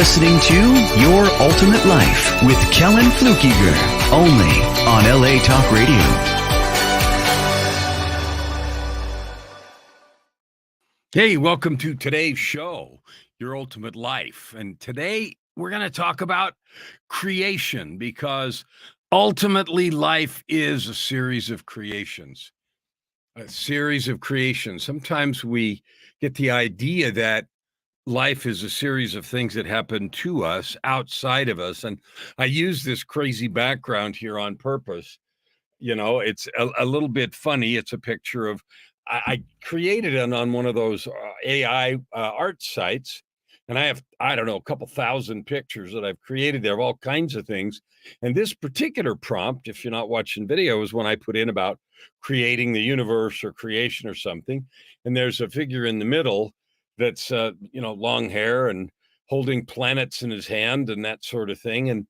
listening to Your Ultimate Life with Kellen Flukiger, only on LA Talk Radio. Hey, welcome to today's show, Your Ultimate Life. And today we're going to talk about creation, because ultimately life is a series of creations. A series of creations. Sometimes we get the idea that life is a series of things that happen to us, outside of us. And I use this crazy background here on purpose. You know, it's a little bit funny. It's a picture of, I created it on one of those AI art sites. And I have, I don't know, a couple thousand pictures that I've created there of all kinds of things. And this particular prompt, if you're not watching video, is when I put in about creating the universe or creation or something. And there's a figure in the middle that's, long hair and holding planets in his hand and that sort of thing. And,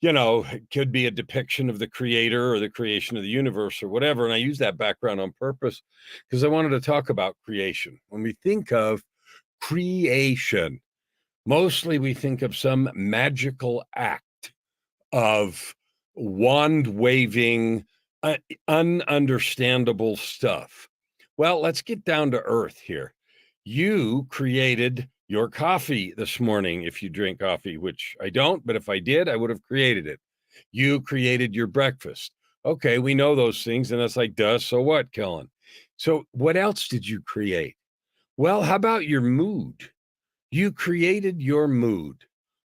it could be a depiction of the creator or the creation of the universe or whatever. And I use that background on purpose because I wanted to talk about creation. When we think of creation, mostly we think of some magical act of wand waving, ununderstandable stuff. Well, let's get down to earth here. You created your coffee this morning, if you drink coffee, which I don't, but if I did, I would have created it. You created your breakfast. Okay, we know those things, and it's like, duh, so what, Kellen? So what else did you create? Well, how about your mood? You created your mood.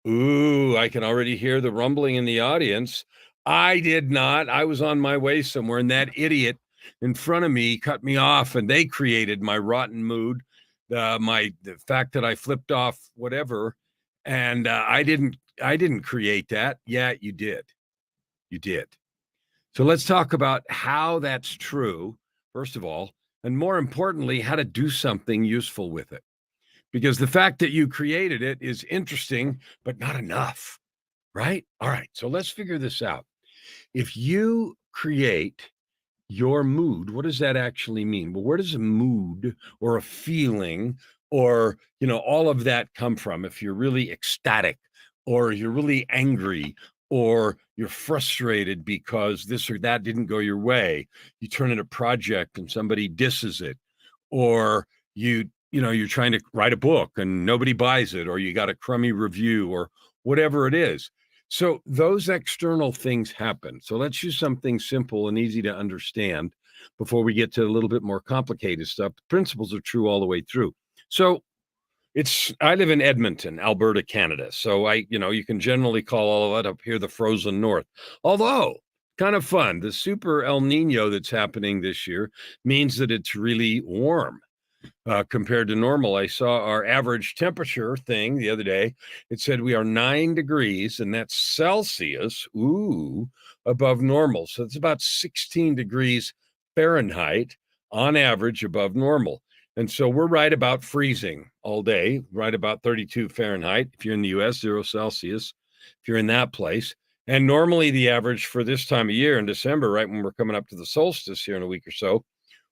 Ooh, I can already hear the rumbling in the audience. I did not. I was on my way somewhere, and that idiot in front of me cut me off, and they created my rotten mood. The fact that I flipped off whatever, and I didn't create that. Yeah, you did. You did. So let's talk about how that's true, first of all, and more importantly, how to do something useful with it. Because the fact that you created it is interesting, but not enough, right? All right, so let's figure this out. If you create your mood, what does that actually mean? Well, where does a mood or a feeling or, all of that come from? If you're really ecstatic or you're really angry or you're frustrated because this or that didn't go your way, you turn in a project and somebody disses it, or you're trying to write a book and nobody buys it, or you got a crummy review or whatever it is. So those external things happen. So let's use something simple and easy to understand before we get to a little bit more complicated stuff. The principles are true all the way through. So I live in Edmonton, Alberta, Canada. So you can generally call all of that up here the frozen north. Although kind of fun, the super El Nino that's happening this year means that it's really warm. Compared to normal. I saw our average temperature thing the other day. It said we are 9 degrees, and that's Celsius, above normal. So it's about 16 degrees Fahrenheit on average above normal. And so we're right about freezing all day, right about 32 Fahrenheit. If you're in the US, 0 Celsius, if you're in that place. And normally the average for this time of year in December, right when we're coming up to the solstice here in a week or so,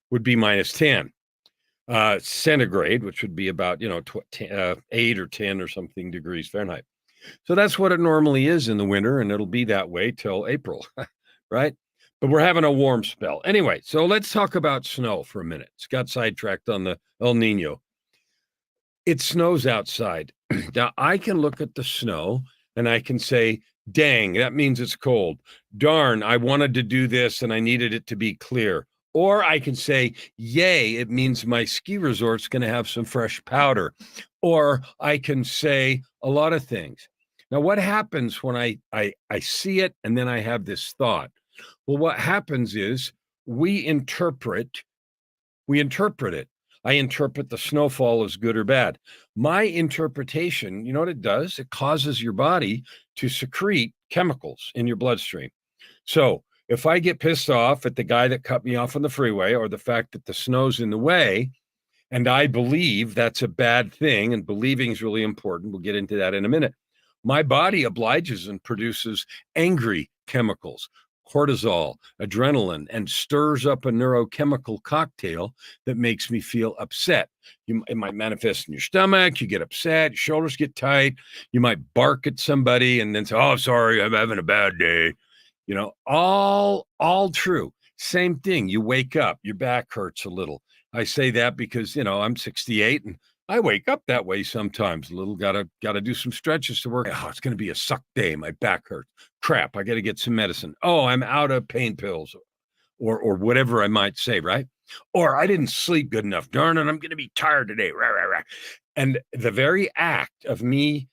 would be -10. Centigrade, which would be about 8 or 10 or something degrees Fahrenheit. So that's what it normally is in the winter, and it'll be that way till April, right? But we're having a warm spell anyway. So let's talk about snow for a minute. It's got sidetracked on the El Nino. It snows outside. Now I can look at the snow and I can say, dang, that means it's cold. Darn, I wanted to do this and I needed it to be clear. Or I can say, yay, it means my ski resort's going to have some fresh powder. Or I can say a lot of things. Now, what happens when I see it and then I have this thought? Well, what happens is we interpret it. I interpret the snowfall as good or bad. My interpretation, you know what it does? It causes your body to secrete chemicals in your bloodstream. So if I get pissed off at the guy that cut me off on the freeway, or the fact that the snow's in the way, and I believe that's a bad thing, and believing is really important, we'll get into that in a minute, my body obliges and produces angry chemicals, cortisol, adrenaline, and stirs up a neurochemical cocktail that makes me feel upset. It might manifest in your stomach. You get upset, your shoulders get tight. You might bark at somebody and then say, "Oh, sorry, I'm having a bad day." All true. Same thing. You wake up, your back hurts a little. I say that because, I'm 68 and I wake up that way sometimes. A little gotta do some stretches to work. Oh, it's gonna be a suck day. My back hurts. Crap, I gotta get some medicine. Oh, I'm out of pain pills or whatever I might say, right? Or I didn't sleep good enough. Darn it, I'm gonna be tired today. Rah, rah, rah. And the very act of me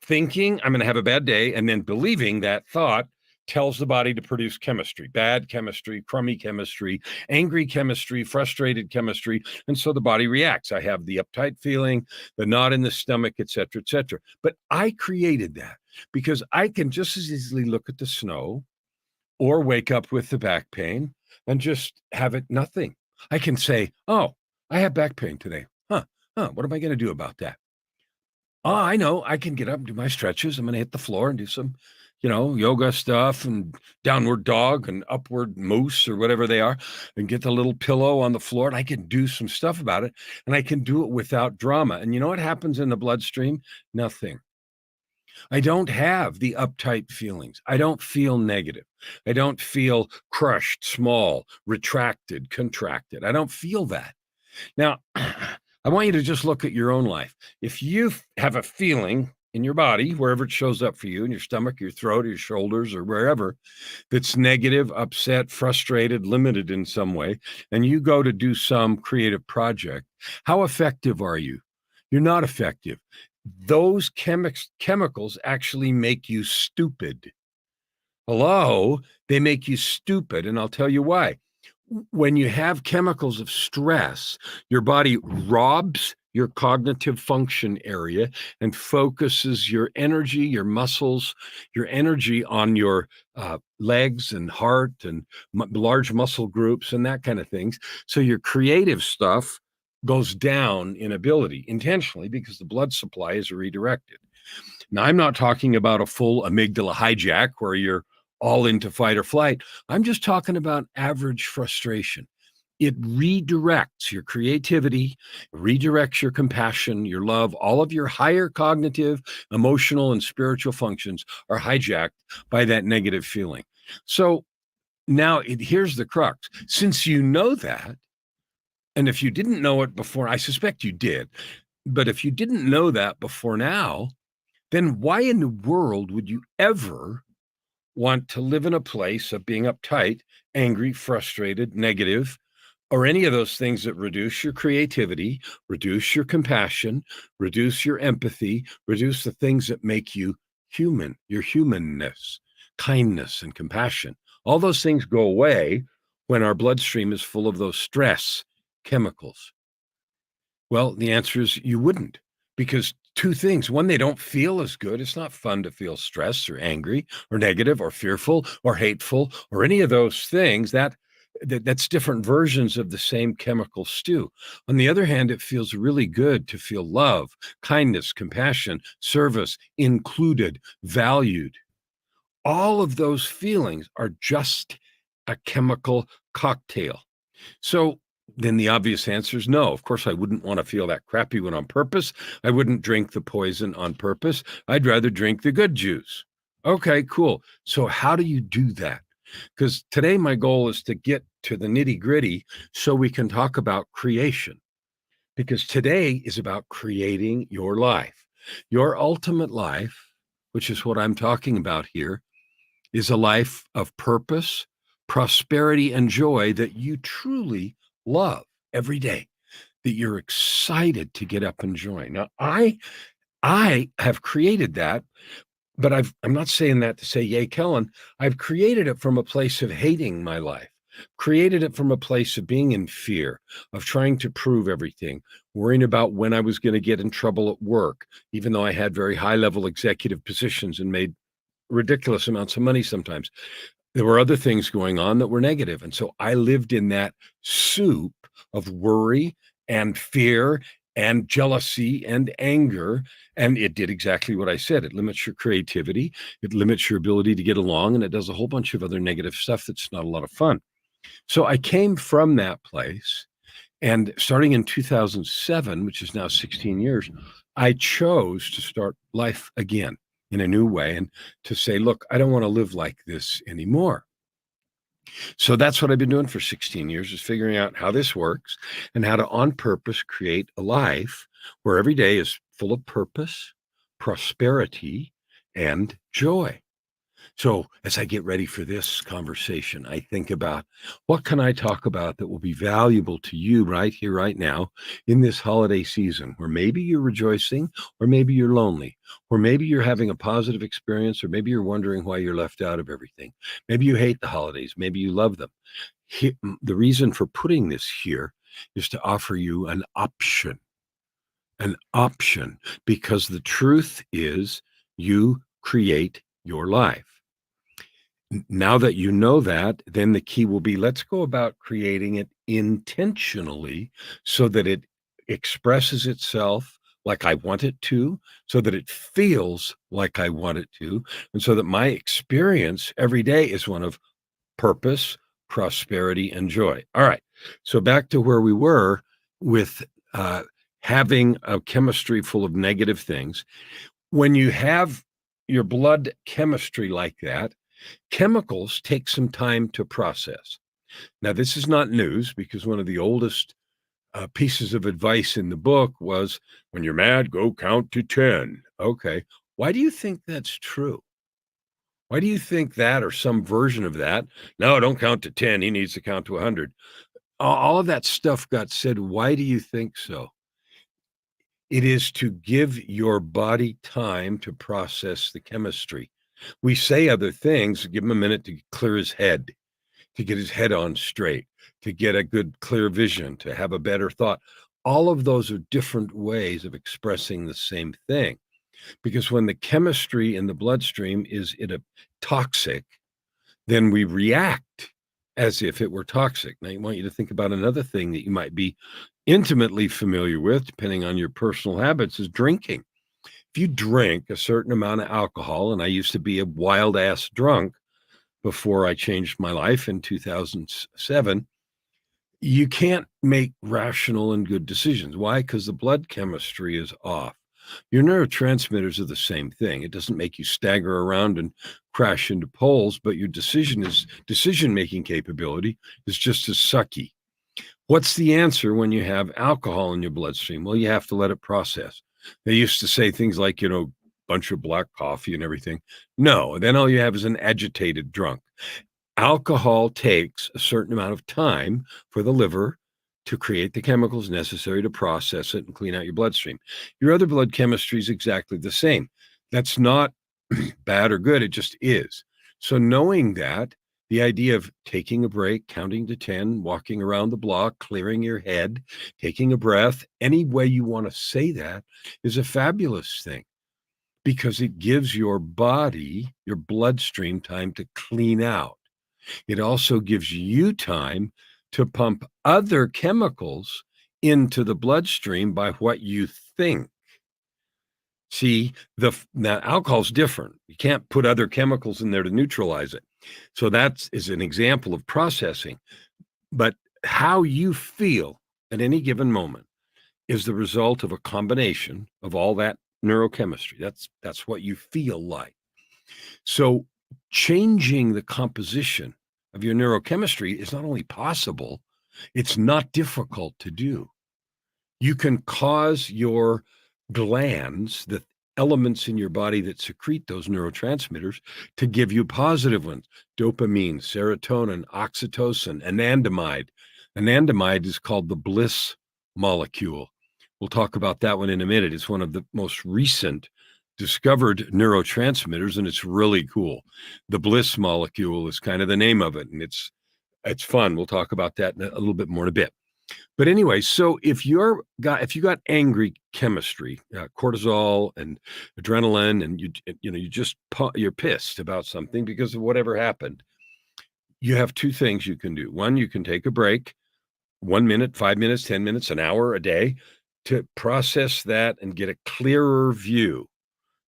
thinking I'm gonna have a bad day and then believing that thought tells the body to produce chemistry, bad chemistry, crummy chemistry, angry chemistry, frustrated chemistry. And so the body reacts. I have the uptight feeling, the knot in the stomach, et cetera, et cetera. But I created that because I can just as easily look at the snow or wake up with the back pain and just have it nothing. I can say, "Oh, I have back pain today. What am I going to do about that? Oh, I know. I can get up and do my stretches. I'm going to hit the floor and do some, yoga stuff and downward dog and upward moose or whatever they are, and get the little pillow on the floor. And I can do some stuff about it. And I can do it without drama. And you know what happens in the bloodstream? Nothing. I don't have the uptight feelings. I don't feel negative. I don't feel crushed, small, retracted, contracted. I don't feel that. Now, I want you to just look at your own life. If you have a feeling in your body, wherever it shows up for you, in your stomach, your throat, your shoulders, or wherever, that's negative, upset, frustrated, limited in some way, and you go to do some creative project, how effective are you? You're not effective. Those chemicals actually make you stupid. Hello? They make you stupid, and I'll tell you why. When you have chemicals of stress, your body robs your cognitive function area and focuses your energy, your muscles, your energy on your legs and heart and large muscle groups and that kind of things. So your creative stuff goes down in ability intentionally because the blood supply is redirected. Now, I'm not talking about a full amygdala hijack where you're all into fight or flight. I'm just talking about average frustration. It redirects your creativity, redirects your compassion, your love. All of your higher cognitive, emotional, and spiritual functions are hijacked by that negative feeling. So now here's the crux. Since you know that, and if you didn't know it before, I suspect you did, but if you didn't know that before now, then why in the world would you ever want to live in a place of being uptight, angry, frustrated, negative, or any of those things that reduce your creativity, reduce your compassion, reduce your empathy, reduce the things that make you human, your humanness, kindness, and compassion? All those things go away when our bloodstream is full of those stress chemicals. Well, the answer is you wouldn't, because two things. One, they don't feel as good. It's not fun to feel stressed or angry or negative or fearful or hateful or any of those things. That's different versions of the same chemical stew. On the other hand, it feels really good to feel love, kindness, compassion, service, included, valued. All of those feelings are just a chemical cocktail. So then the obvious answer is no. Of course, I wouldn't want to feel that crappy one on purpose. I wouldn't drink the poison on purpose. I'd rather drink the good juice. Okay, cool. So how do you do that? Because today my goal is to get to the nitty gritty so we can talk about creation. Because today is about creating your life. Your ultimate life, which is what I'm talking about here, is a life of purpose, prosperity, and joy that you truly love every day, that you're excited to get up and join. Now, I have created that, but I'm not saying that to say, yay, Kellen. I've created it from a place of hating my life, created it from a place of being in fear, of trying to prove everything, worrying about when I was going to get in trouble at work, even though I had very high level executive positions and made ridiculous amounts of money sometimes. There were other things going on that were negative. And so I lived in that soup of worry and fear and jealousy and anger. And it did exactly what I said. It limits your creativity, it limits your ability to get along, and it does a whole bunch of other negative stuff that's not a lot of fun. So I came from that place. And starting in 2007, which is now 16 years, I chose to start life again in a new way and to say, look, I don't want to live like this anymore. So that's what I've been doing for 16 years, is figuring out how this works and how to on purpose create a life where every day is full of purpose, prosperity, and joy. So as I get ready for this conversation, I think about what can I talk about that will be valuable to you right here, right now, in this holiday season, where maybe you're rejoicing, or maybe you're lonely, or maybe you're having a positive experience, or maybe you're wondering why you're left out of everything. Maybe you hate the holidays, maybe you love them. The reason for putting this here is to offer you an option, because the truth is you create your life. Now that you know that, then the key will be, let's go about creating it intentionally so that it expresses itself like I want it to, so that it feels like I want it to, and so that my experience every day is one of purpose, prosperity, and joy. All right. So back to where we were with having a chemistry full of negative things. When you have your blood chemistry like that, chemicals take some time to process. Now, this is not news, because one of the oldest pieces of advice in the book was, when you're mad, go count to 10. Okay. Why do you think that's true? Why do you think that, or some version of that? No, don't count to 10. He needs to count to 100. All of that stuff got said. Why do you think so? It is to give your body time to process the chemistry. We say other things, give him a minute to clear his head, to get his head on straight, to get a good, clear vision, to have a better thought. All of those are different ways of expressing the same thing. Because when the chemistry in the bloodstream is toxic, then we react as if it were toxic. Now, I want you to think about another thing that you might be intimately familiar with, depending on your personal habits, is drinking. If you drink a certain amount of alcohol, and I used to be a wild ass drunk before I changed my life in 2007, you can't make rational and good decisions. Why? Because the blood chemistry is off. Your neurotransmitters are the same thing. It doesn't make you stagger around and crash into poles, but your decision-making capability is just as sucky. What's the answer when you have alcohol in your bloodstream? Well, you have to let it process. They used to say things like, bunch of black coffee and everything. No, then all you have is an agitated drunk. Alcohol takes a certain amount of time for the liver to create the chemicals necessary to process it and clean out your bloodstream. Your other blood chemistry is exactly the same. That's not bad or good, it just is. So knowing that, the idea of taking a break, counting to 10, walking around the block, clearing your head, taking a breath, any way you want to say that, is a fabulous thing, because it gives your body, your bloodstream, time to clean out. It also gives you time to pump other chemicals into the bloodstream by what you think. See, now alcohol's different. You can't put other chemicals in there to neutralize it. So that is an example of processing. But how you feel at any given moment is the result of a combination of all that neurochemistry. That's what you feel like. So changing the composition of your neurochemistry is not only possible, it's not difficult to do. You can cause your glands, the elements in your body that secrete those neurotransmitters, to give you positive ones: dopamine, serotonin, oxytocin, anandamide. Anandamide is called the bliss molecule. We'll talk about that one in a minute. It's one of the most recent discovered neurotransmitters, and it's really cool. The bliss molecule is kind of the name of it, and it's fun. We'll talk about that a little bit more in a bit. But anyway, so if you got angry chemistry, cortisol and adrenaline, and you're pissed about something because of whatever happened, you have two things you can do. One, you can take a break, 1 minute, 5 minutes, 10 minutes, an hour, a day. to process that and get a clearer view,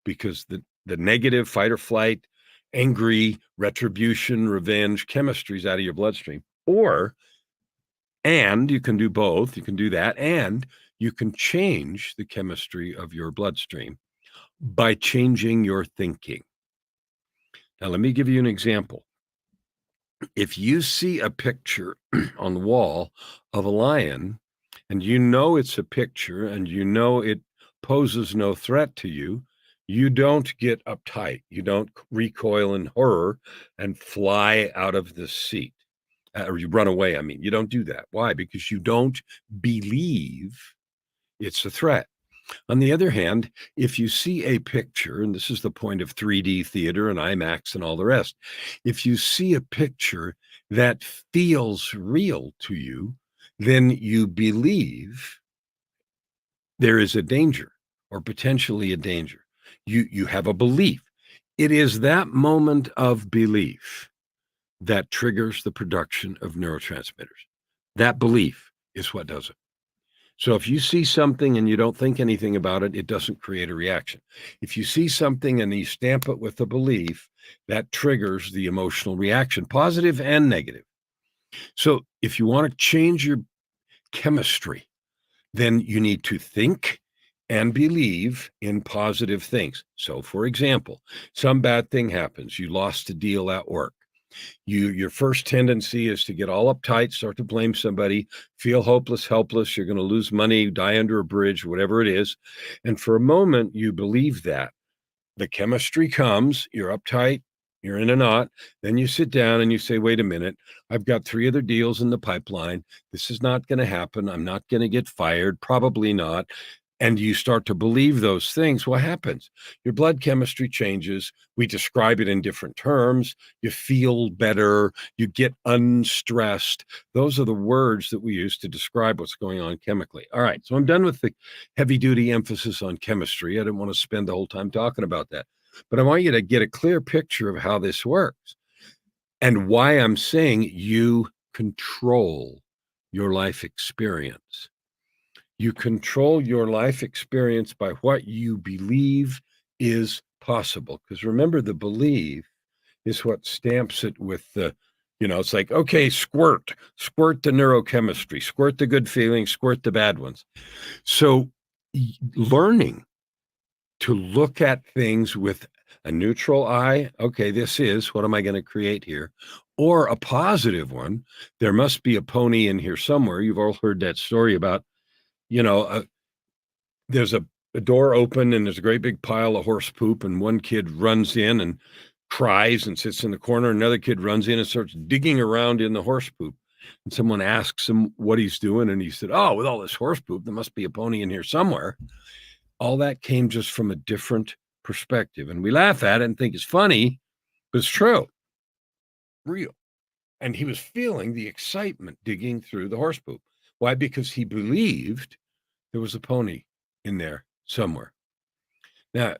because the negative fight or flight, angry, retribution, revenge chemistry is out of your bloodstream. And you can do both. You can do that, and you can change the chemistry of your bloodstream by changing your thinking. Now, let me give you an example. If you see a picture on the wall of a lion, and you know it's a picture and you know it poses no threat to you, you don't get uptight. You don't recoil in horror and fly out of the seat, or you run away. I mean, you don't do that. Why? Because you don't believe it's a threat. On the other hand, if you see a picture, and this is the point of 3D theater and IMAX and all the rest, if you see a picture that feels real to you, then you believe there is a danger or potentially a danger. You have a belief. It is that moment of belief that triggers the production of neurotransmitters. That belief is what does it. So if you see something and you don't think anything about it, it doesn't create a reaction. If you see something and you stamp it with a belief, that triggers the emotional reaction, positive and negative. So if you want to change your chemistry, then you need to think and believe in positive things. So for example, some bad thing happens. You lost a deal at work. Your first tendency is to get all uptight, start to blame somebody, feel hopeless, helpless. You're going to lose money, die under a bridge, whatever it is. And for a moment, you believe that. The chemistry comes, you're uptight, you're in a knot. Then you sit down and you say, wait a minute, I've got 3 other deals in the pipeline. This is not going to happen. I'm not going to get fired. Probably not. And you start to believe those things. What happens? Your blood chemistry changes. We describe it in different terms. You feel better. You get unstressed. Those are the words that we use to describe what's going on chemically. All right. So I'm done with the heavy duty emphasis on chemistry. I didn't want to spend the whole time talking about that, but I want you to get a clear picture of how this works and why I'm saying you control your life experience. You control your life experience by what you believe is possible. Because remember, the belief is what stamps it with the, it's like, okay, squirt the neurochemistry, squirt the good feelings, squirt the bad ones. So learning to look at things with a neutral eye, okay, this is, what am I going to create here? Or a positive one, there must be a pony in here somewhere. You've all heard that story about, there's a door open and there's a great big pile of horse poop, and one kid runs in and cries and sits in the corner. Another kid runs in and starts digging around in the horse poop. And someone asks him what he's doing, and he said, oh, with all this horse poop, there must be a pony in here somewhere. All that came just from a different perspective. And we laugh at it and think it's funny, but it's true. Real. And he was feeling the excitement digging through the horse poop. Why? Because he believed there was a pony in there somewhere. Now,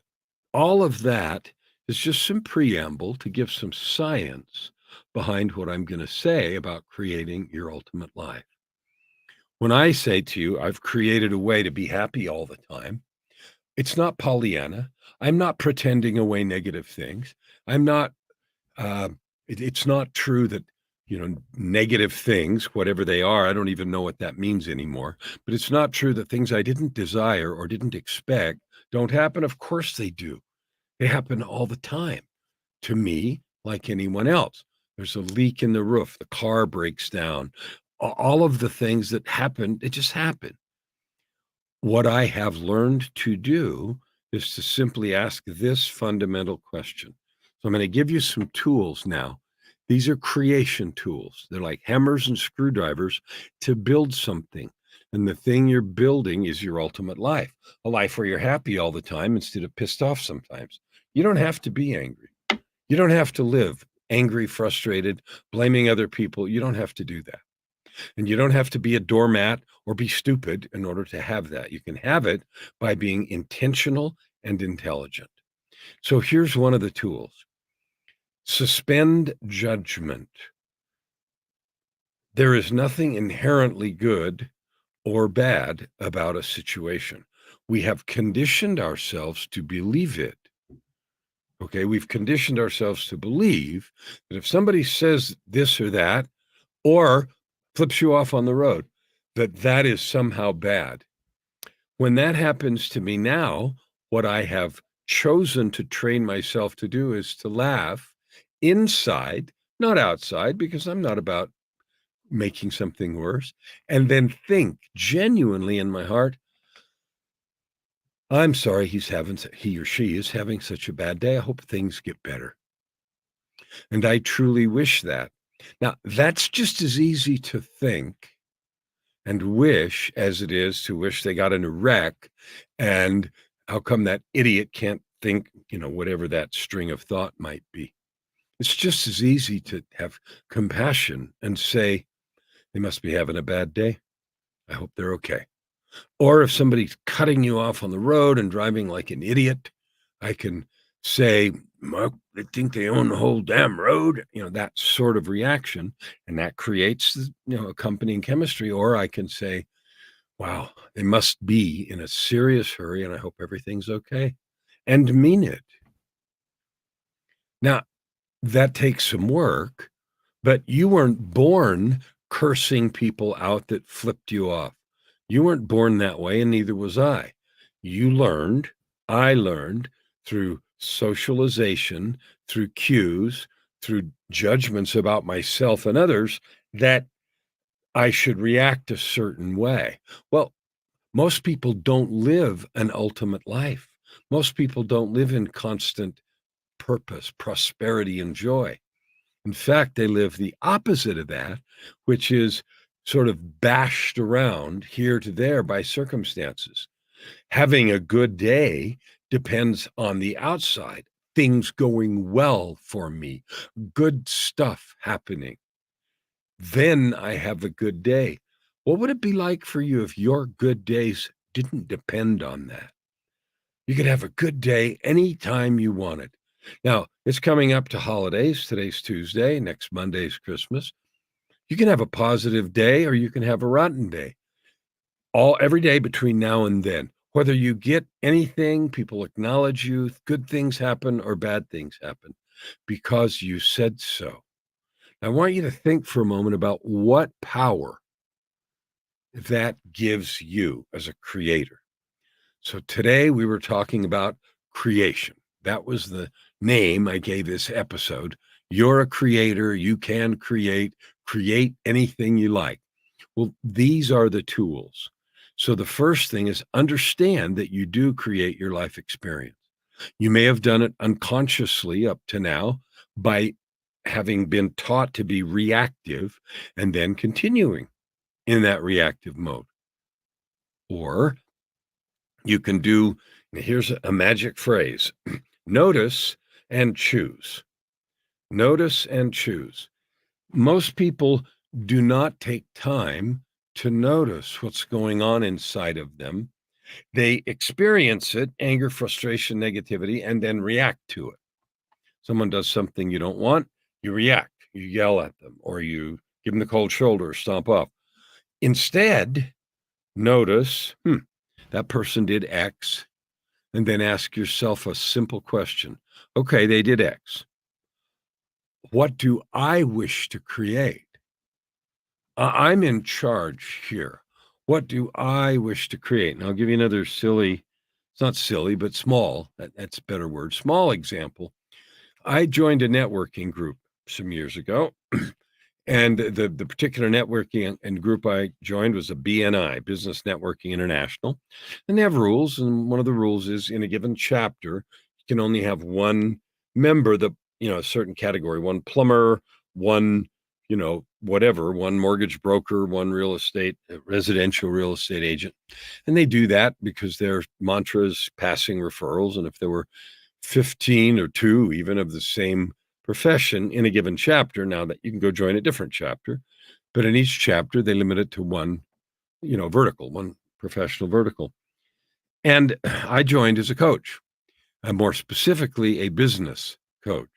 all of that is just some preamble to give some science behind what I'm going to say about creating your ultimate life. When I say to you, I've created a way to be happy all the time, it's not Pollyanna. I'm not pretending away negative things. I'm not, it's not true that negative things, whatever they are, I don't even know what that means anymore. But it's not true that things I didn't desire or didn't expect don't happen. Of course they do. They happen all the time to me, like anyone else. There's a leak in the roof, the car breaks down, all of the things that happen, it just happen. What I have learned to do is to simply ask this fundamental question. So I'm going to give you some tools now. These are creation tools. They're like hammers and screwdrivers to build something. And the thing you're building is your ultimate life, a life where you're happy all the time instead of pissed off sometimes. You don't have to be angry. You don't have to live angry, frustrated, blaming other people. You don't have to do that. And you don't have to be a doormat or be stupid in order to have that. You can have it by being intentional and intelligent. So here's one of the tools. Suspend judgment. There is nothing inherently good or bad about a situation. We have conditioned ourselves to believe it. Okay, we've conditioned ourselves to believe that if somebody says this or that, or flips you off on the road, that that is somehow bad. When that happens to me now, what I have chosen to train myself to do is to laugh inside, not outside, because I'm not about making something worse, and then think genuinely in my heart, I'm sorry he or she is having such a bad day. I hope things get better. And I truly wish that. Now, that's just as easy to think and wish as it is to wish they got in a wreck. And how come that idiot can't think, whatever that string of thought might be? It's just as easy to have compassion and say, they must be having a bad day. I hope they're okay. Or if somebody's cutting you off on the road and driving like an idiot, I can say, "Mark, they think they own the whole damn road," that sort of reaction. And that creates, accompanying chemistry. Or I can say, wow, they must be in a serious hurry and I hope everything's okay. And mean it. Now, that takes some work, but you weren't born cursing people out that flipped you off. You weren't born that way, and neither was I. I learned through socialization, through cues, through judgments about myself and others that I should react a certain way. Well, most people don't live an ultimate life. Most people don't live in constant purpose, prosperity, and joy. In fact, they live the opposite of that, which is sort of bashed around here to there by circumstances. Having a good day depends on the outside, things going well for me, good stuff happening. Then I have a good day. What would it be like for you if your good days didn't depend on that? You could have a good day anytime you wanted. Now, it's coming up to holidays. Today's Tuesday. Next Monday's Christmas. You can have a positive day or you can have a rotten day. Every day between now and then. Whether you get anything, people acknowledge you, good things happen or bad things happen because you said so. I want you to think for a moment about what power that gives you as a creator. So today we were talking about creation. That was the name I gave this episode. You're a creator. You can create anything you like. Well, these are the tools. So the first thing is understand that you do create your life experience. You may have done it unconsciously up to now by having been taught to be reactive and then continuing in that reactive mode. Or you can do, here's a magic phrase, notice and choose. Notice and choose. Most people do not take time to notice what's going on inside of them. They experience it, anger, frustration, negativity, and then react to it. Someone does something you don't want, you react, you yell at them, or you give them the cold shoulder, stomp off. Instead, notice, that person did X, and then ask yourself a simple question. Okay, they did X. What do I wish to create? I'm in charge here. What do I wish to create? And I'll give you another it's not silly, but small, that's a better word, small example. I joined a networking group some years ago. And the particular networking and group I joined was a BNI, Business Networking International. And they have rules. And one of the rules is in a given chapter, you can only have one member, a certain category, one plumber, one, whatever, one mortgage broker, one residential real estate agent. And they do that because their mantra is passing referrals. And if there were 15 or 2 even of the same profession in a given chapter, now that you can go join a different chapter, but in each chapter they limit it to one, vertical, one professional vertical. And I joined as a coach, more specifically a business coach,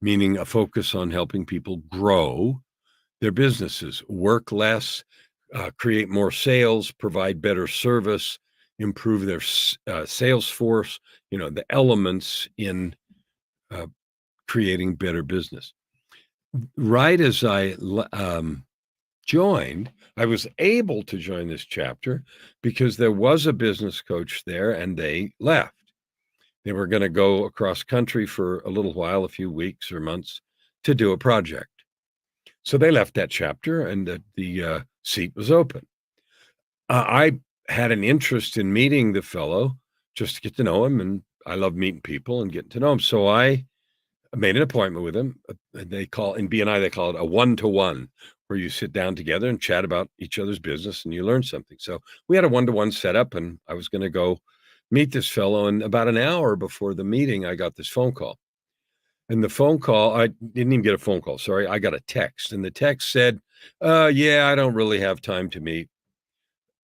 meaning a focus on helping people grow their businesses, work less, create more sales, provide better service, improve their sales force, the elements in creating better business. Right as I joined, I was able to join this chapter because there was a business coach there and they left. They were going to go across country for a little while, a few weeks or months, to do a project. So they left that chapter and the seat was open. I had an interest in meeting the fellow just to get to know him. And I love meeting people and getting to know him. So I made an appointment with him. They call in BNI, they call it a 1-to-1, where you sit down together and chat about each other's business and you learn something. So we had a 1-to-1 set up and I was going to go meet this fellow. And about an hour before the meeting, I got this phone call. And the phone call, I didn't even get a phone call. Sorry. I got a text. And the text said, yeah, I don't really have time to meet.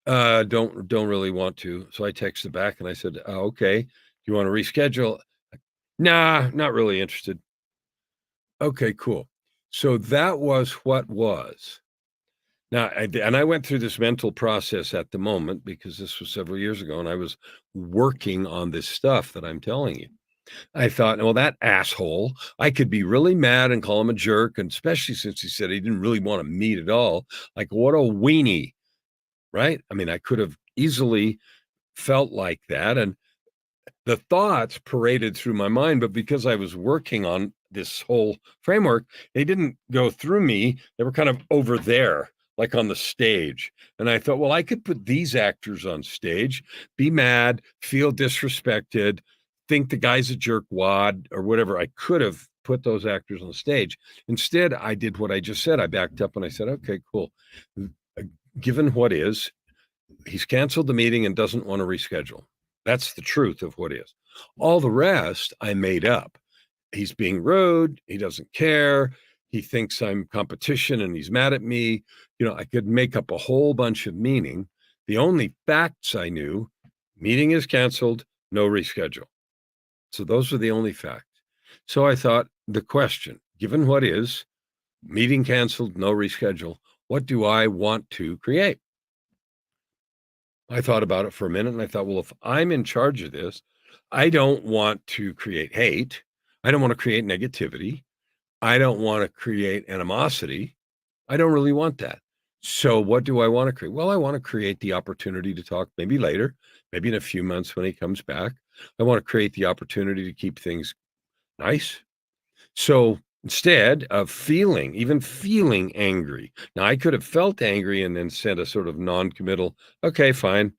Don't really want to. So I texted back and I said, okay, do you want to reschedule? Nah, not really interested. Okay, cool. So that was what was. Now, I went through this mental process at the moment because this was several years ago and I was working on this stuff that I'm telling you. I thought, well, that asshole, I could be really mad and call him a jerk. And especially since he said he didn't really want to meet at all. Like, what a weenie, right? I mean, I could have easily felt like that. And the thoughts paraded through my mind, but because I was working on this whole framework, they didn't go through me. They were kind of over there, like on the stage. And I thought, well, I could put these actors on stage, be mad, feel disrespected, think the guy's a jerkwad or whatever. I could have put those actors on stage. Instead, I did what I just said. I backed up and I said, okay, cool. Given what is, he's canceled the meeting and doesn't want to reschedule. That's the truth of what is. All the rest I made up. He's being rude. He doesn't care. He thinks I'm competition and he's mad at me. I could make up a whole bunch of meaning. The only facts I knew, meeting is canceled, no reschedule. So those were the only facts. So I thought the question, given what is, meeting canceled, no reschedule, what do I want to create? I thought about it for a minute and I thought, well, if I'm in charge of this, I don't want to create hate. I don't want to create negativity. I don't want to create animosity. I don't really want that. So what do I want to create? Well, I want to create the opportunity to talk maybe later, maybe in a few months when he comes back. I want to create the opportunity to keep things nice. So instead of even feeling angry, now I could have felt angry and then sent a sort of non-committal, okay, fine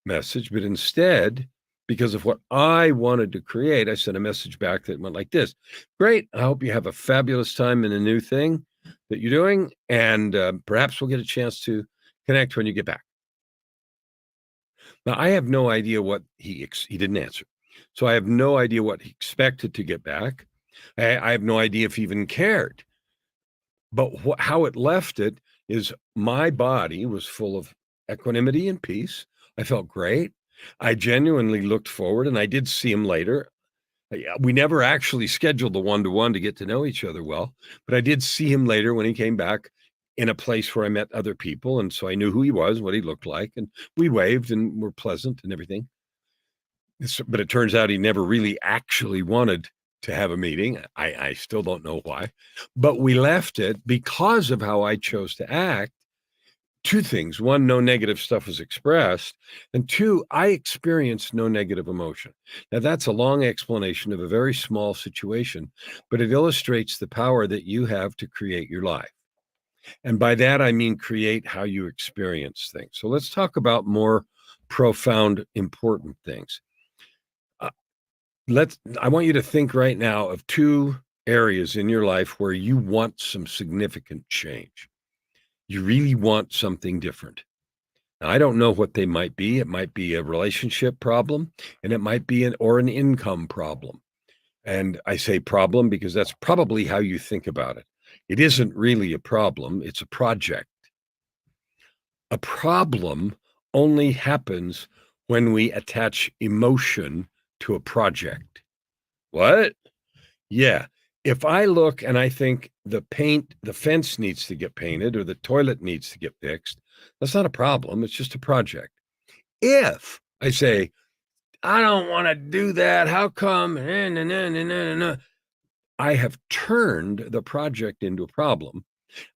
message. But instead, because of what I wanted to create, I sent a message back that went like this. Great. I hope you have a fabulous time in a new thing that you're doing. And perhaps we'll get a chance to connect when you get back. Now, I have no idea what he didn't answer. So I have no idea what he expected to get back. I have no idea if he even cared. But how it left it is my body was full of equanimity and peace. I felt great. I genuinely looked forward and I did see him later. We never actually scheduled the 1-to-1 to get to know each other well, but I did see him later when he came back in a place where I met other people. And so I knew who he was, what he looked like, and we waved and were pleasant and everything. But it turns out he never really actually wanted to have a meeting. I still don't know why, but we left it because of how I chose to act. Two things. One, no negative stuff was expressed. And two, I experienced no negative emotion. Now, that's a long explanation of a very small situation, but it illustrates the power that you have to create your life. And by that, I mean create how you experience things. So let's talk about more profound, important things. I want you to think right now of two areas in your life where you want some significant change. You really want something different. Now, I don't know what they might be. It might be a relationship problem, and it might be an income problem. And I say problem because that's probably how you think about it. It isn't really a problem. It's a project. A problem only happens when we attach emotion to a project. What? Yeah. If I look and I think the fence needs to get painted or the toilet needs to get fixed, that's not a problem. It's just a project. If I say, I don't want to do that, how come? I have turned the project into a problem.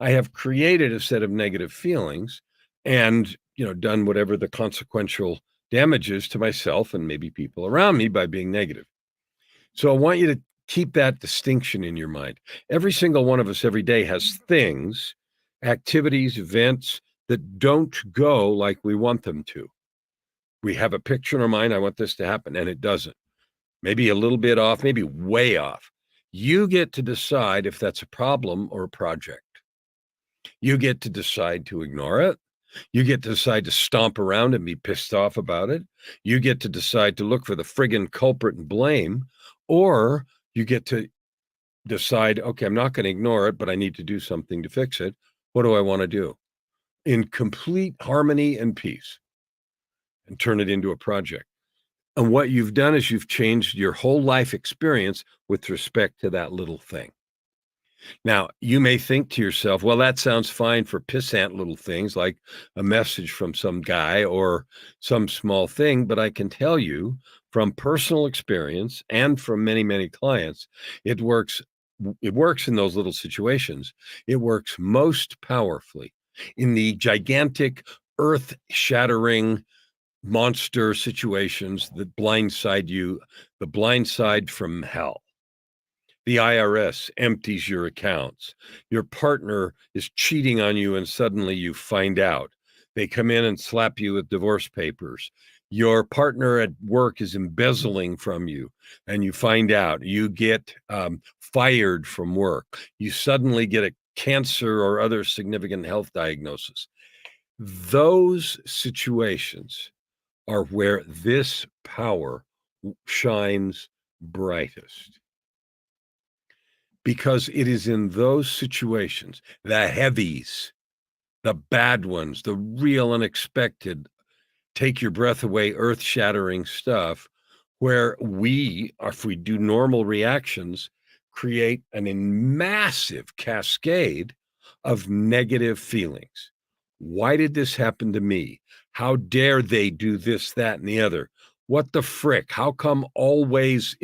I have created a set of negative feelings and, done whatever the consequential damage is to myself and maybe people around me by being negative. So I want you to keep that distinction in your mind. Every single one of us every day has things, activities, events that don't go like we want them to. We have a picture in our mind, I want this to happen, and it doesn't. Maybe a little bit off, maybe way off. You get to decide if that's a problem or a project. You get to decide to ignore it. You get to decide to stomp around and be pissed off about it. You get to decide to look for the friggin' culprit and blame, or you get to decide, okay, I'm not going to ignore it, but I need to do something to fix it. What do I want to do? In complete harmony and peace, and turn it into a project. And what you've done is you've changed your whole life experience with respect to that little thing. Now, you may think to yourself, well, that sounds fine for pissant little things like a message from some guy or some small thing, but I can tell you from personal experience and from many, many clients, it works in those little situations. It works most powerfully in the gigantic earth-shattering monster situations that blindside you, the blindside from hell. The IRS empties your accounts. Your partner is cheating on you and suddenly you find out. They come in and slap you with divorce papers. Your partner at work is embezzling from you and you find out. You get fired from work. You suddenly get a cancer or other significant health diagnosis. Those situations are where this power shines brightest. Because it is in those situations, the heavies, the bad ones, the real unexpected, take your breath away, earth-shattering stuff, where we, if we do normal reactions, create a massive cascade of negative feelings. Why did this happen to me? How dare they do this, that, and the other? What the frick? How come always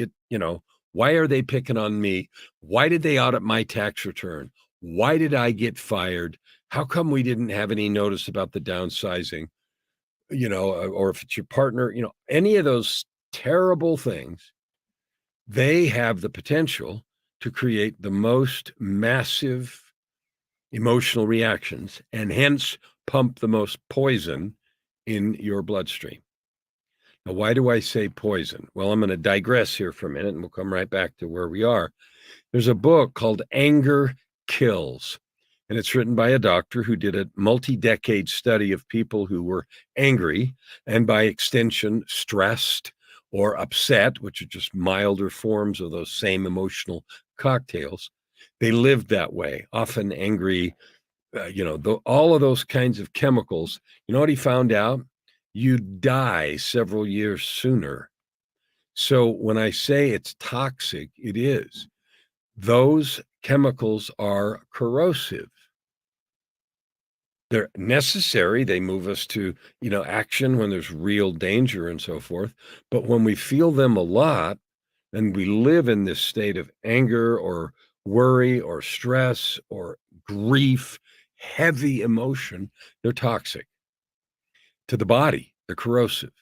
why are they picking on me? Why did they audit my tax return? Why did I get fired? How come we didn't have any notice about the downsizing? Or if it's your partner, any of those terrible things, they have the potential to create the most massive emotional reactions and hence pump the most poison in your bloodstream. Now, why do I say poison? Well, I'm going to digress here for a minute and we'll come right back to where we are. There's a book called Anger Kills, and it's written by a doctor who did a multi-decade study of people who were angry and by extension stressed or upset, which are just milder forms of those same emotional cocktails. They lived that way, often angry, all of those kinds of chemicals. You know what he found out? You die several years sooner. So when I say it's toxic, it is. Those chemicals are corrosive. They're necessary. They move us to, action when there's real danger and so forth. But when we feel them a lot and we live in this state of anger or worry or stress or grief, heavy emotion, they're toxic to the body. They're corrosive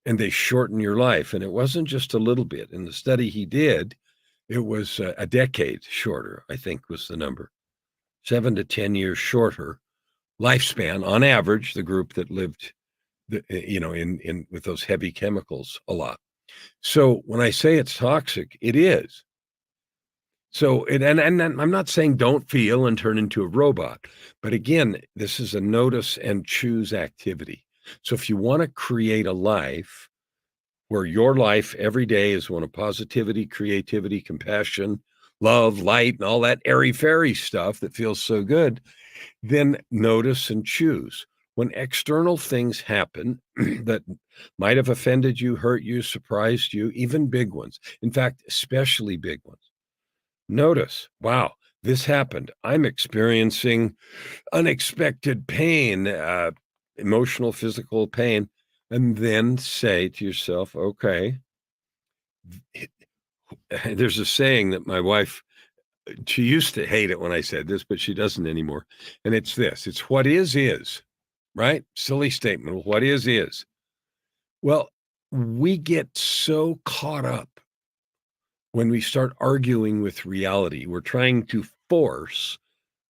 and they shorten your life. And it wasn't just a little bit. In the study he did, it was a decade shorter, I think was the number, 7 to 10 years shorter lifespan on average, the group that lived, in with those heavy chemicals a lot. So when I say it's toxic, it is. So, and I'm not saying don't feel and turn into a robot, but again, this is a notice and choose activity. So if you want to create a life where your life every day is one of positivity, creativity, compassion, love, light, and all that airy-fairy stuff that feels so good, then notice and choose. When external things happen that might have offended you, hurt you, surprised you, even big ones, in fact, especially big ones, Notice, wow, this happened. I'm experiencing unexpected pain, emotional, physical pain. And then say to yourself, okay, there's a saying that my wife, she used to hate it when I said this, but she doesn't anymore. And it's this, it's what is, right? Silly statement. What is. Well, we get so caught up when we start arguing with reality. We're trying to force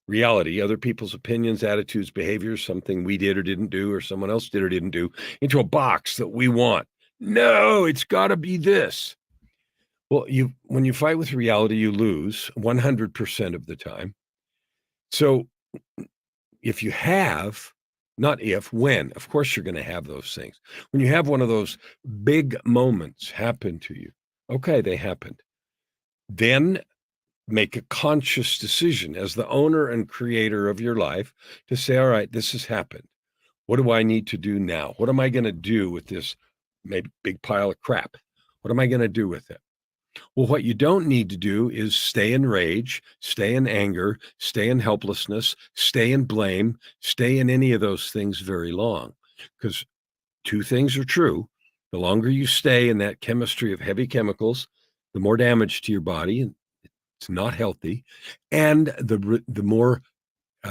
reality, other people's opinions, attitudes, behaviors, something we did or didn't do, or someone else did or didn't do, into a box that we want. No, it's got to be this. Well, when you fight with reality, you lose 100% of the time. So if you have, not if, when, of course you're going to have those things. When you have one of those big moments happen to you, okay, they happened. Then make a conscious decision as the owner and creator of your life to say, all right, this has happened. What do I need to do now? What am I going to do with this maybe big pile of crap? What am I going to do with it? Well, what you don't need to do is stay in rage, stay in anger, stay in helplessness, stay in blame, stay in any of those things very long. Because two things are true. The longer you stay in that chemistry of heavy chemicals, the more damage to your body, and it's not healthy, and the more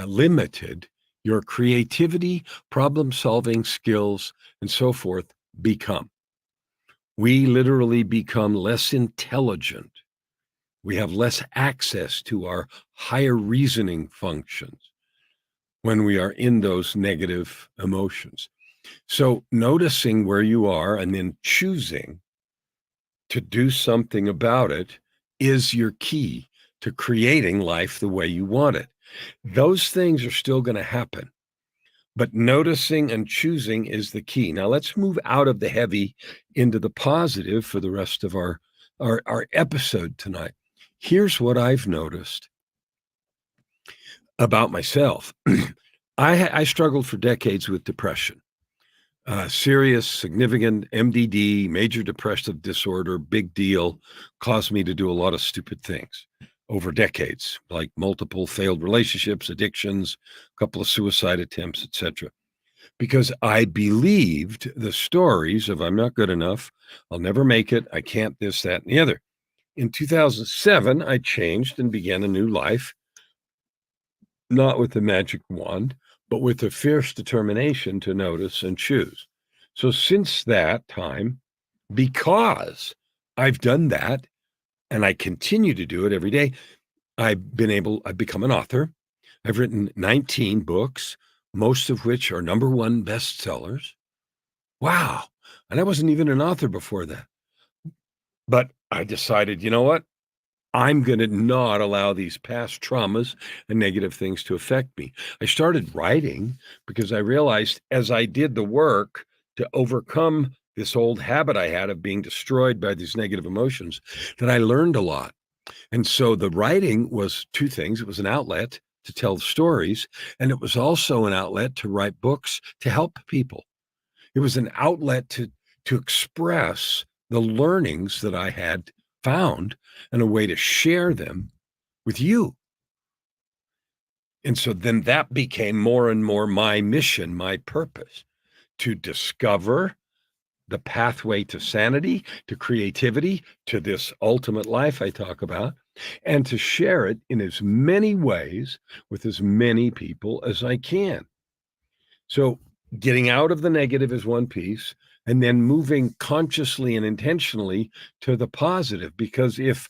limited your creativity, problem-solving skills, and so forth become. We literally become less intelligent. We have less access to our higher reasoning functions when we are in those negative emotions. So noticing where you are and then choosing to do something about it is your key to creating life the way you want it. Those things are still going to happen. But noticing and choosing is the key. Now let's move out of the heavy into the positive for the rest of our episode tonight. Here's what I've noticed about myself. I struggled for decades with depression. Serious, significant MDD, major depressive disorder, big deal, caused me to do a lot of stupid things over decades, like multiple failed relationships, addictions, a couple of suicide attempts, etc. Because I believed the stories of I'm not good enough, I'll never make it, I can't this, that, and the other. In 2007, I changed and began a new life, not with the magic wand, but with a fierce determination to notice and choose. So since that time, because I've done that and I continue to do it every day, I've become an author. I've written 19 books, most of which are #1 bestsellers. Wow. And I wasn't even an author before that. But I decided, you know what? I'm going to not allow these past traumas and negative things to affect me. I started writing because I realized as I did the work to overcome this old habit I had of being destroyed by these negative emotions, that I learned a lot. And so the writing was two things. It was an outlet to tell stories, and it was also an outlet to write books to help people. It was an outlet to express the learnings that I had found and a way to share them with you. And so then that became more and more my mission, my purpose, to discover the pathway to sanity, to creativity, to this ultimate life I talk about, and to share it in as many ways with as many people as I can. So getting out of the negative is one piece, and then moving consciously and intentionally to the positive. Because if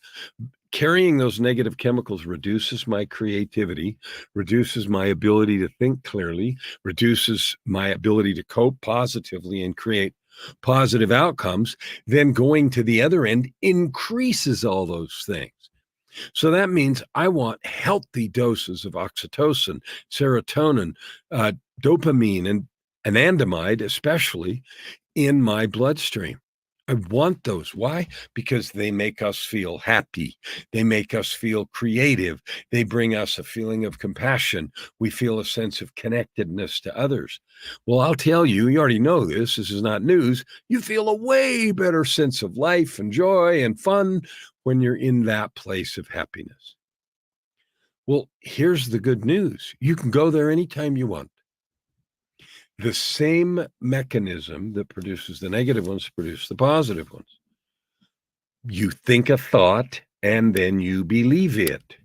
carrying those negative chemicals reduces my creativity, reduces my ability to think clearly, reduces my ability to cope positively and create positive outcomes, then going to the other end increases all those things. So that means I want healthy doses of oxytocin, serotonin, dopamine, and anandamide, especially in my bloodstream. I want those. Why? Because they make us feel happy. They make us feel creative. They bring us a feeling of compassion. We feel a sense of connectedness to others. Well, I'll tell you, you already know this. This is not news. You feel a way better sense of life and joy and fun when you're in that place of happiness. Well, here's the good news. You can go there anytime you want. The same mechanism that produces the negative ones produce the positive ones. You think a thought and then you believe it.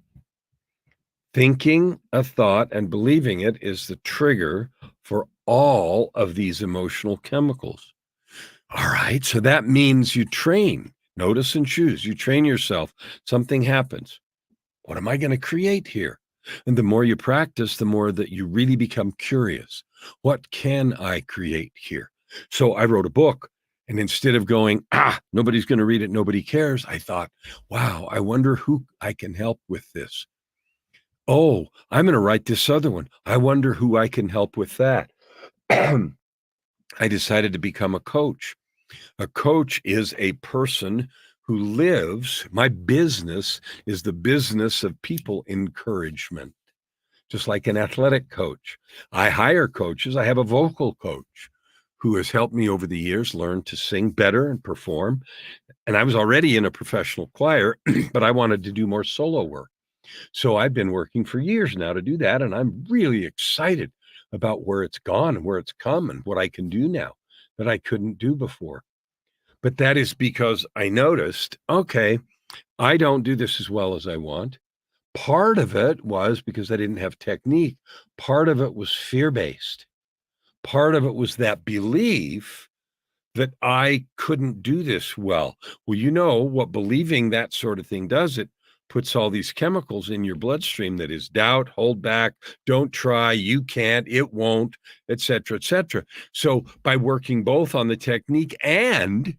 Thinking a thought and believing it is the trigger for all of these emotional chemicals. All right, so that means you train. Notice and choose. You train yourself. Something happens. What am I going to create here? And the more you practice, the more that you really become curious. What can I create here? So I wrote a book, and instead of going, nobody's going to read it, nobody cares, I thought, wow, I wonder who I can help with this. Oh, I'm going to write this other one. I wonder who I can help with that. I decided to become a coach. A coach is a person who lives, my business is the business of people encouragement, just like an athletic coach. I hire coaches. I have a vocal coach who has helped me over the years learn to sing better and perform. And I was already in a professional choir, but I wanted to do more solo work. So I've been working for years now to do that. And I'm really excited about where it's gone and where it's come and what I can do now that I couldn't do before. But that is because I noticed, okay, I don't do this as well as I want. Part of it was because I didn't have technique. Part of it was fear-based. Part of it was that belief that I couldn't do this well. Well, you know what believing that sort of thing does, it puts all these chemicals in your bloodstream that is doubt, hold back, don't try, you can't, it won't, et cetera, et cetera. So by working both on the technique and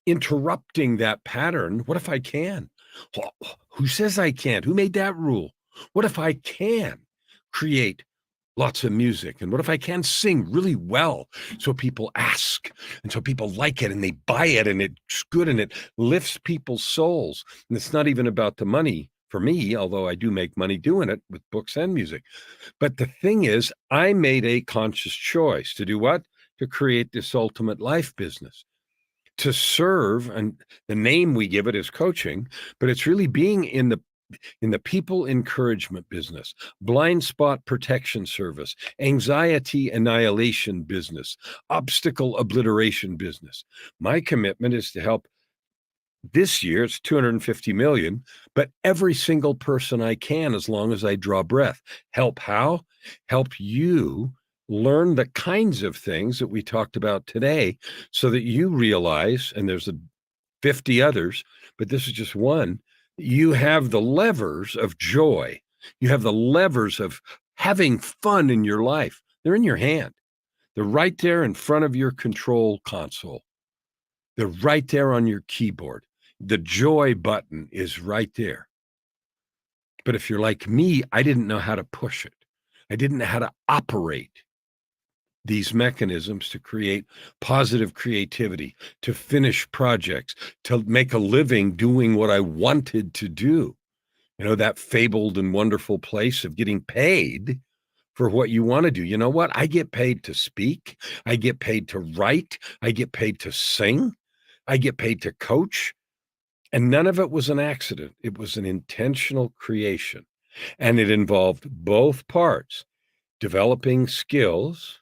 interrupting that pattern, what if I can? Well, who says I can't? Who made that rule? What if I can create lots of music? And what if I can sing really well so people ask and so people like it and they buy it and it's good and it lifts people's souls? And it's not even about the money for me, although I do make money doing it with books and music. But the thing is, I made a conscious choice to do what? To create this ultimate life business. To serve, and the name we give it is coaching, but it's really being in the people encouragement business, blind spot protection service, anxiety annihilation business, obstacle obliteration business. My commitment is to help. This year it's 250 million, but every single person I can, as long as I draw breath. Help how? Help you learn the kinds of things that we talked about today so that you realize, and there's 50 others, but this is just one, you have the levers of joy. You have the levers of having fun in your life. They're in your hand. They're right there in front of your control console. They're right there on your keyboard. The joy button is right there. But if you're like me, I didn't know how to push it. I didn't know how to operate these mechanisms to create positive creativity, to finish projects, to make a living doing what I wanted to do. You know, that fabled and wonderful place of getting paid for what you want to do. You know what? I get paid to speak. I get paid to write. I get paid to sing. I get paid to coach. And none of it was an accident. It was an intentional creation. And it involved both parts, developing skills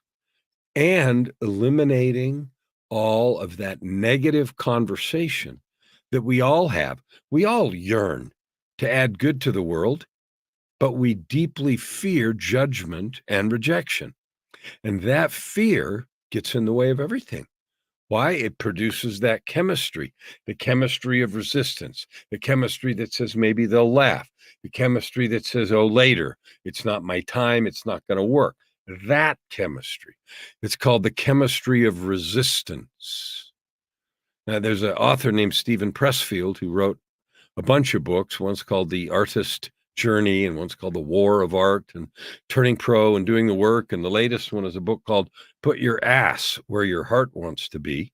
and eliminating all of that negative conversation that we all have. We all yearn to add good to the world, but we deeply fear judgment and rejection. And that fear gets in the way of everything. Why? It produces that chemistry, the chemistry of resistance, the chemistry that says maybe they'll laugh, the chemistry that says, oh, later, it's not my time, it's not going to work. That chemistry. It's called the chemistry of resistance. Now, there's an author named Stephen Pressfield who wrote a bunch of books. One's called The Artist Journey, and one's called The War of Art, and Turning Pro and Doing the Work. And the latest one is a book called Put Your Ass Where Your Heart Wants to Be.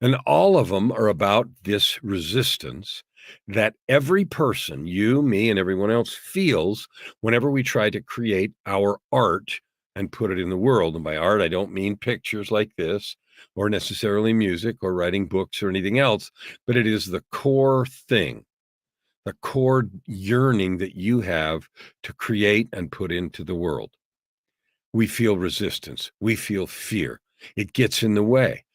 And all of them are about this resistance that every person, you, me, and everyone else, feels whenever we try to create our art and put it in the world. And by art, I don't mean pictures like this or necessarily music or writing books or anything else, but it is the core thing, the core yearning that you have to create and put into the world. We feel resistance. We feel fear. It gets in the way.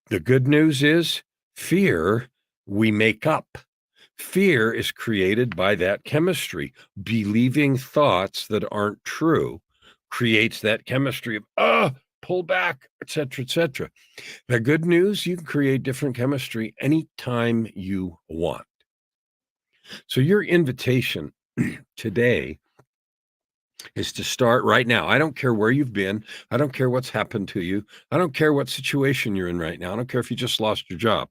The good news is fear we make up. Fear is created by that chemistry. Believing thoughts that aren't true creates that chemistry of, pull back, etc., etc. The good news, you can create different chemistry anytime you want. So your invitation today is to start right now. I don't care where you've been. I don't care what's happened to you. I don't care what situation you're in right now. I don't care if you just lost your job.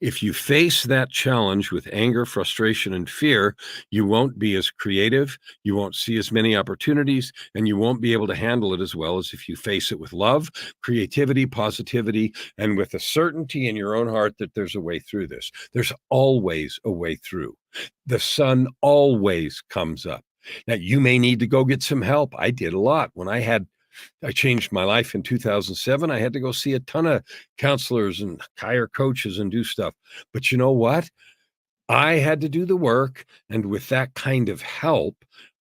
If you face that challenge with anger, frustration, and fear, you won't be as creative. You won't see as many opportunities, and you won't be able to handle it as well as if you face it with love, creativity, positivity, and with a certainty in your own heart that there's a way through this. There's always a way through. The sun always comes up. Now, you may need to go get some help. I did a lot. When I changed my life in 2007, I had to go see a ton of counselors and hire coaches and do stuff. But you know what? I had to do the work. And with that kind of help,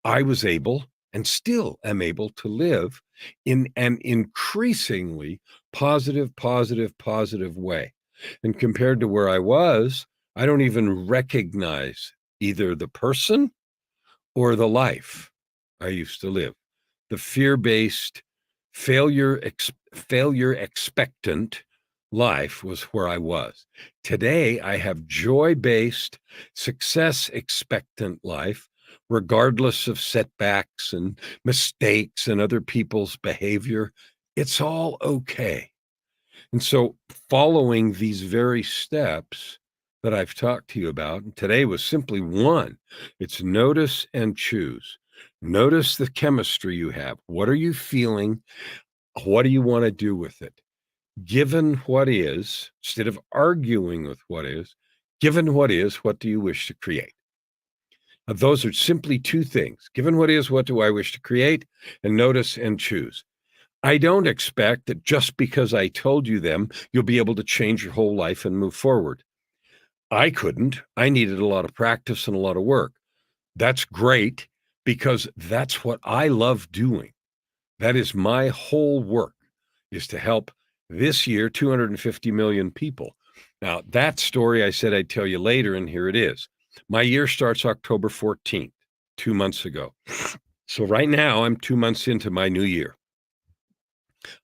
I was able and still am able to live in an increasingly positive way. And compared to where I was, I don't even recognize either the person or the life I used to live. The fear-based, failure expectant life was where I was. Today, I have joy-based, success expectant life, regardless of setbacks and mistakes and other people's behavior. It's all okay. And so following these very steps that I've talked to you about, and today was simply one. It's notice and choose. Notice the chemistry you have. What are you feeling? What do you want to do with it? Given what is, instead of arguing with what is, given what is, what do you wish to create? Now, those are simply two things. Given what is, what do I wish to create? And notice and choose. I don't expect that just because I told you them, you'll be able to change your whole life and move forward. I couldn't. I needed a lot of practice and a lot of work. That's great because that's what I love doing. That is my whole work, is to help this year 250 million people. Now, that story I said I'd tell you later, and here it is. My year starts October 14th, 2 months ago. So right now, I'm 2 months into my new year.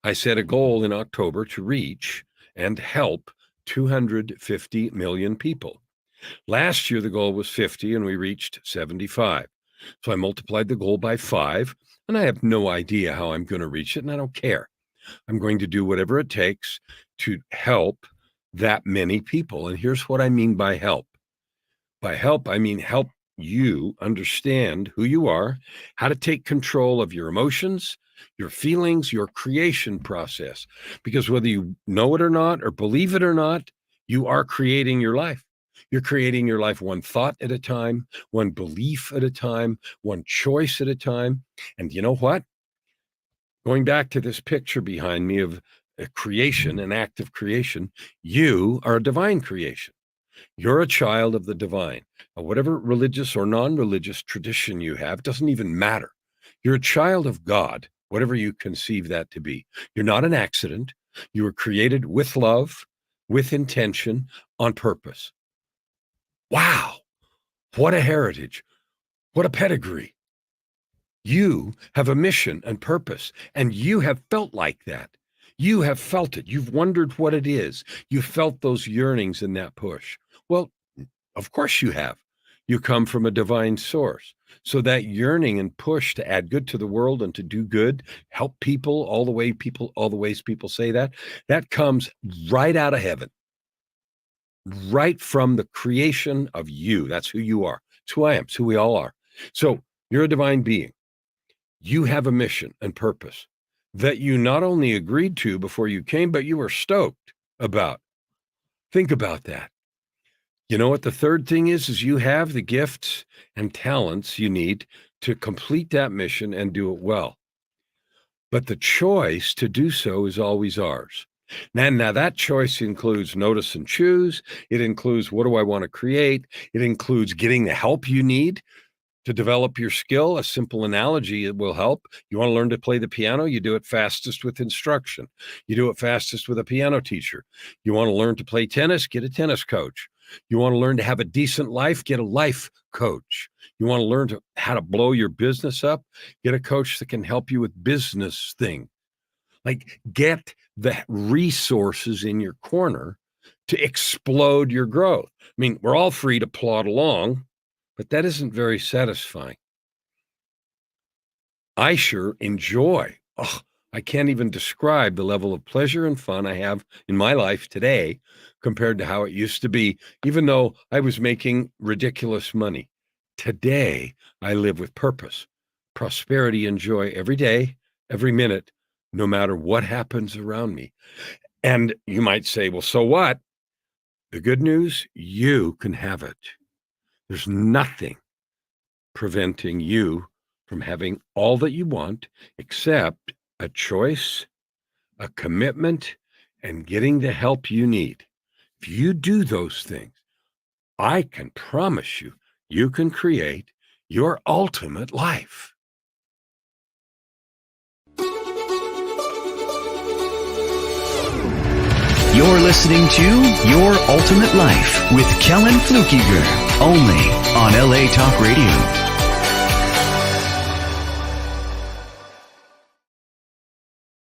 I set a goal in October to reach and help 250 million people. Last year, the goal was 50, and we reached 75. So I multiplied the goal by 5, and I have no idea how I'm going to reach it, and I don't care. I'm going to do whatever it takes to help that many people. And here's what I mean by help. By help, I mean help you understand who you are, how to take control of your emotions, your feelings, your creation process. Because whether you know it or not, or believe it or not, you are creating your life. You're creating your life one thought at a time, one belief at a time, one choice at a time. And you know what? Going back to this picture behind me of a creation, an act of creation, you are a divine creation. You're a child of the divine. Now, whatever religious or non-religious tradition you have, doesn't even matter. You're a child of God, whatever you conceive that to be. You're not an accident. You were created with love, with intention, on purpose. Wow, what a heritage. What a pedigree. You have a mission and purpose, and you have felt like that. You have felt it. You've wondered what it is. You felt those yearnings and that push. Well, of course you have. You come from a divine source. So that yearning and push to add good to the world and to do good, help people, all the ways people say that, that comes right out of heaven, right from the creation of you. That's who you are. It's who I am. It's who we all are. So you're a divine being. You have a mission and purpose that you not only agreed to before you came, but you were stoked about. Think about that. You know what the third thing is you have the gifts and talents you need to complete that mission and do it well. But the choice to do so is always ours. Now that choice includes notice and choose. It includes what do I want to create? It includes getting the help you need to develop your skill. A simple analogy, it will help. You want to learn to play the piano? You do it fastest with instruction. You do it fastest with a piano teacher. You want to learn to play tennis? Get a tennis coach. You want to learn to have a decent life? Get a life coach. You want to learn how to blow your business up? Get a coach that can help you with business thing. Like, get the resources in your corner to explode your growth. I mean, we're all free to plod along, but that isn't very satisfying. I sure enjoy. I can't even describe the level of pleasure and fun I have in my life today compared to how it used to be, even though I was making ridiculous money. Today, I live with purpose, prosperity, and joy every day, every minute, no matter what happens around me. And you might say, well, so what? The good news, you can have it. There's nothing preventing you from having all that you want except a choice, a commitment, and getting the help you need. If you do those things, I can promise you, you can create your ultimate life. You're listening to Your Ultimate Life with Kellen Flukiger, only on LA Talk Radio.